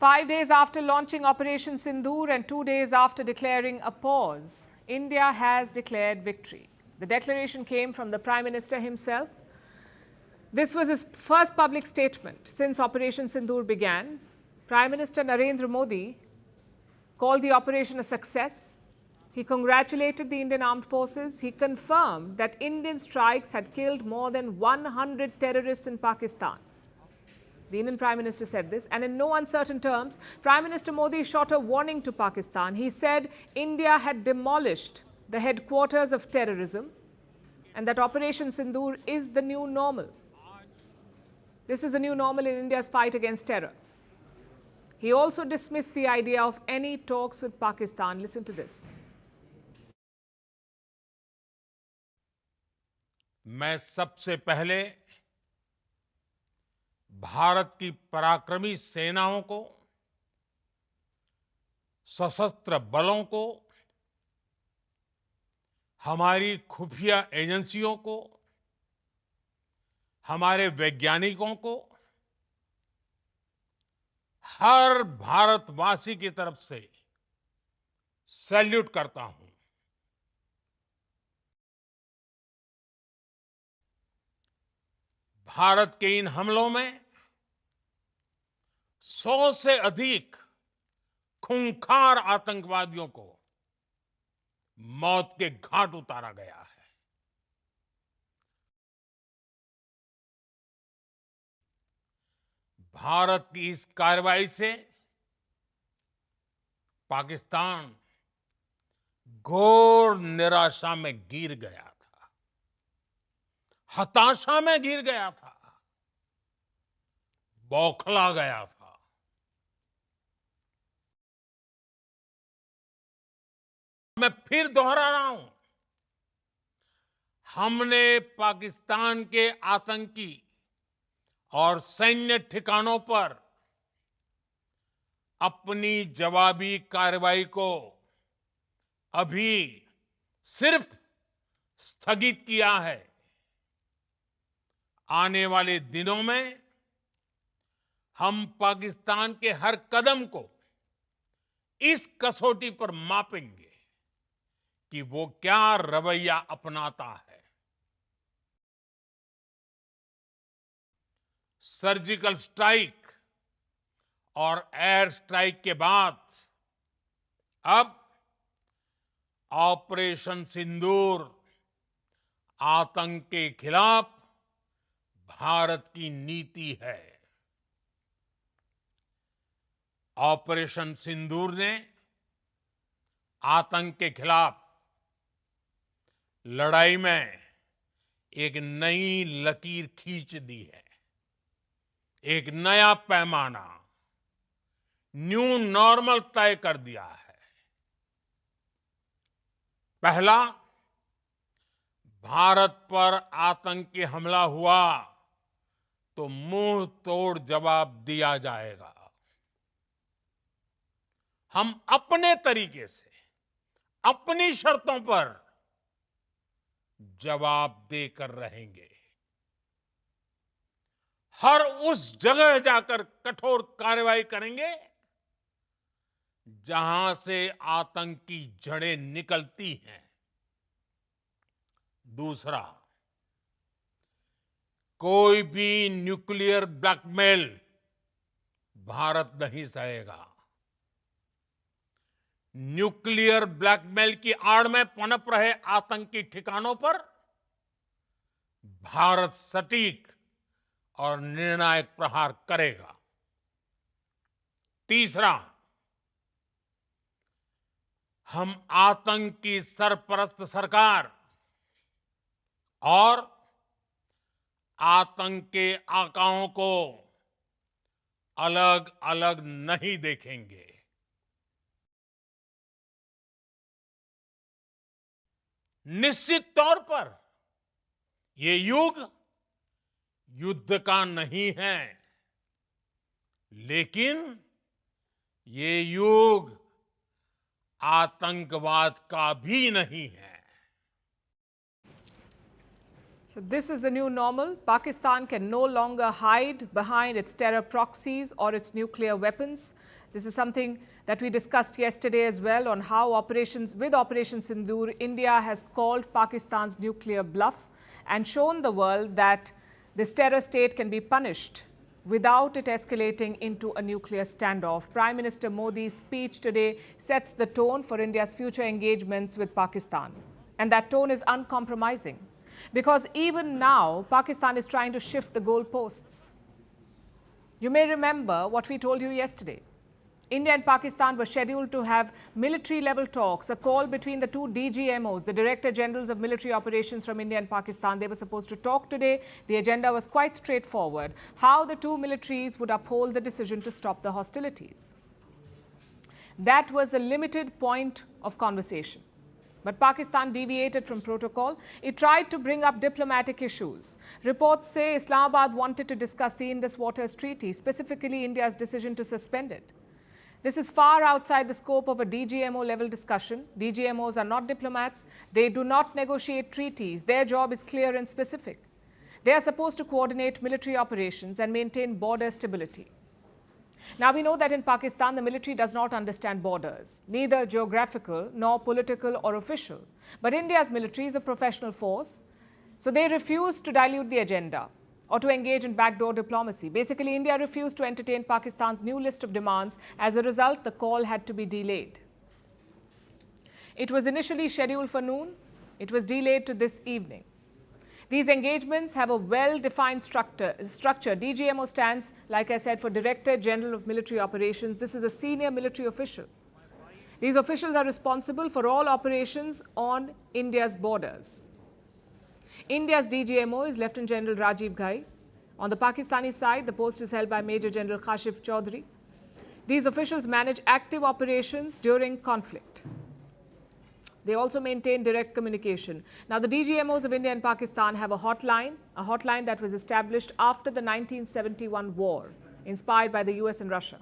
5 days after launching Operation Sindoor and 2 days after declaring a pause, India has declared victory. The declaration came from the Prime Minister himself. This was his first public statement since Operation Sindoor began. Prime Minister Narendra Modi called the operation a success. He congratulated the Indian Armed Forces. He confirmed that Indian strikes had killed more than 100 terrorists in Pakistan. The Indian Prime Minister said this, and in no uncertain terms, Prime Minister Modi shot a warning to Pakistan. He said India had demolished the headquarters of terrorism and that Operation Sindoor is the new normal. This is the new normal in India's fight against terror. He also dismissed the idea of any talks with Pakistan. Listen to this. मैं सबसे पहले भारत की पराक्रमी सेनाओं को, सशस्त्र बलों को, हमारी खुफिया एजेंसियों को, हमारे वैज्ञानिकों को, हर भारतवासी की तरफ से सैल्यूट करता हूं। भारत के इन हमलों में 100 से अधिक खूंखार आतंकवादियों को मौत के घाट उतारा गया है। भारत की इस कार्रवाई से पाकिस्तान घोर निराशा में गिर गया था, हताशा में गिर गया था, बौखला गया था। मैं फिर दोहरा रहा हूं, हमने पाकिस्तान के आतंकी और सैन्य ठिकानों पर अपनी जवाबी कार्रवाई को अभी सिर्फ स्थगित किया है। आने वाले दिनों में हम पाकिस्तान के हर कदम को इस कसौटी पर मापेंगे कि वो क्या रवैया अपनाता है। सर्जिकल स्ट्राइक और एयर स्ट्राइक के बाद अब ऑपरेशन सिंदूर आतंक के खिलाफ भारत की नीति है। ऑपरेशन सिंदूर ने आतंक के खिलाफ लड़ाई में एक नई लकीर खींच दी है, एक नया पैमाना, न्यू नॉर्मल तय कर दिया है। पहला, भारत पर आतंकी हमला हुआ तो मुंह तोड़ जवाब दिया जाएगा। हम अपने तरीके से, अपनी शर्तों पर जवाब देकर रहेंगे। हर उस जगह जाकर कठोर कार्रवाई करेंगे जहां से आतंक की जड़ें निकलती हैं। दूसरा, कोई भी न्यूक्लियर ब्लैकमेल भारत नहीं सहेगा। न्यूक्लियर ब्लैकमेल की आड़ में पनप रहे आतंकी ठिकानों पर भारत सटीक और निर्णायक प्रहार करेगा। तीसरा, हम आतंक की सरपरस्त सरकार और आतंक के आकाओं को अलग अलग नहीं देखेंगे। निश्चित तौर पर ये युग युद्ध का नहीं है, लेकिन ये युग आतंकवाद का भी नहीं है। So this is the new normal. Pakistan can no longer hide behind its terror proxies or its nuclear weapons. This is something that we discussed yesterday as well on how Operation Sindoor, India has called Pakistan's nuclear bluff and shown the world that this terror state can be punished without it escalating into a nuclear standoff. Prime Minister Modi's speech today sets the tone for India's future engagements with Pakistan. And that tone is uncompromising. Because even now, Pakistan is trying to shift the goalposts. You may remember what we told you yesterday. India and Pakistan were scheduled to have military-level talks, a call between the two DGMOs, the Director Generals of Military Operations from India and Pakistan. They were supposed to talk today. The agenda was quite straightforward, how the two militaries would uphold the decision to stop the hostilities. That was the limited point of conversation. But Pakistan deviated from protocol. It tried to bring up diplomatic issues. Reports say Islamabad wanted to discuss the Indus Waters Treaty, specifically India's decision to suspend it. This is far outside the scope of a DGMO-level discussion. DGMOs are not diplomats. They do not negotiate treaties. Their job is clear and specific. They are supposed to coordinate military operations and maintain border stability. Now, we know that in Pakistan, the military does not understand borders, neither geographical nor political or official. But India's military is a professional force, so they refuse to dilute the agenda or to engage in backdoor diplomacy. Basically, India refused to entertain Pakistan's new list of demands. As a result, the call had to be delayed. It was initially scheduled for noon. It was delayed to this evening. These engagements have a well-defined structure. DGMO stands, like I said, for Director General of Military Operations. This is a senior military official. These officials are responsible for all operations on India's borders. India's DGMO is Lieutenant General Rajiv Ghai. On the Pakistani side, the post is held by Major General Kashif Chaudhry. These officials manage active operations during conflict. They also maintain direct communication. Now, the DGMOs of India and Pakistan have a hotline that was established after the 1971 war, inspired by the US and Russia.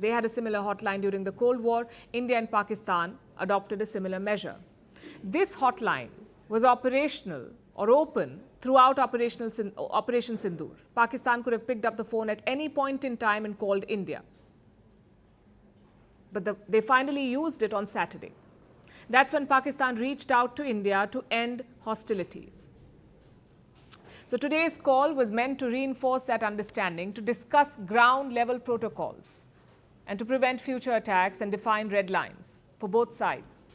They had a similar hotline during the Cold War. India and Pakistan adopted a similar measure. This hotline was operational or open throughout Operation Sindoor. Pakistan could have picked up the phone at any point in time and called India. But they finally used it on Saturday. That's when Pakistan reached out to India to end hostilities. So today's call was meant to reinforce that understanding, to discuss ground-level protocols, and to prevent future attacks and define red lines for both sides.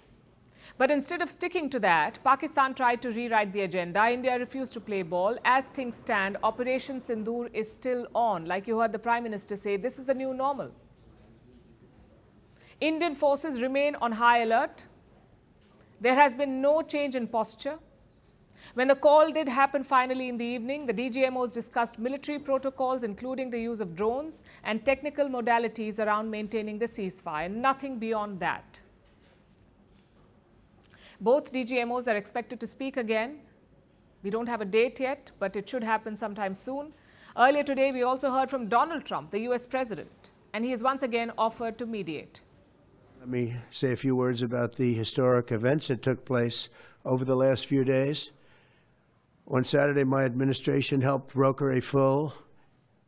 But instead of sticking to that, Pakistan tried to rewrite the agenda. India refused to play ball. As things stand, Operation Sindoor is still on. Like you heard the Prime Minister say, this is the new normal. Indian forces remain on high alert. There has been no change in posture. When the call did happen finally in the evening, the DGMOs discussed military protocols, including the use of drones and technical modalities around maintaining the ceasefire. Nothing beyond that. Both DGMOs are expected to speak again. We don't have a date yet, but it should happen sometime soon. Earlier today, we also heard from Donald Trump, the US president, and he has once again offered to mediate. Let me say a few words about the historic events that took place over the last few days. On Saturday, my administration helped broker a full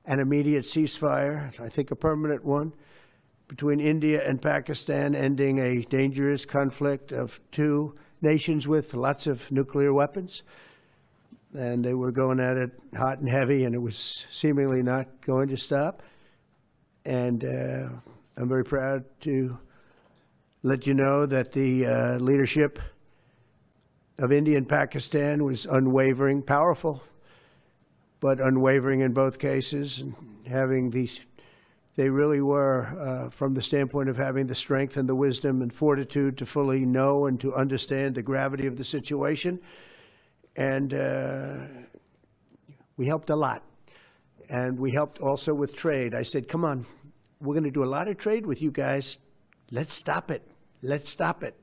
and immediate ceasefire, I think a permanent one, between India and Pakistan, ending a dangerous conflict of two nations with lots of nuclear weapons. And they were going at it hot and heavy, and it was seemingly not going to stop. And I'm very proud to let you know that the leadership of India and Pakistan was unwavering, powerful, but unwavering in both cases, and having these. They really were, from the standpoint of having the strength and the wisdom and fortitude to fully know and to understand the gravity of the situation. And we helped a lot. And we helped also with trade. I said, come on, we're going to do a lot of trade with you guys. Let's stop it. Let's stop it.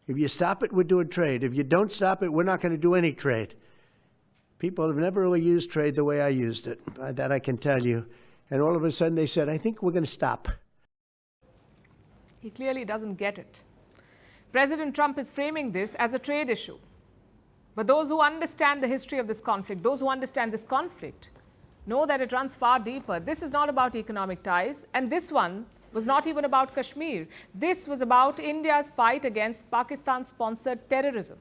If you stop it, we're doing trade. If you don't stop it, we're not going to do any trade. People have never really used trade the way I used it. That I can tell you. And all of a sudden they said, I think we're going to stop. He clearly doesn't get it. President Trump is framing this as a trade issue. But those who understand the history of this conflict, those who understand this conflict, know that it runs far deeper. This is not about economic ties, and this one was not even about Kashmir. This was about India's fight against Pakistan-sponsored terrorism.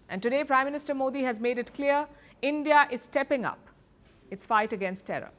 And today, Prime Minister Modi has made it clear India is stepping up its fight against terror.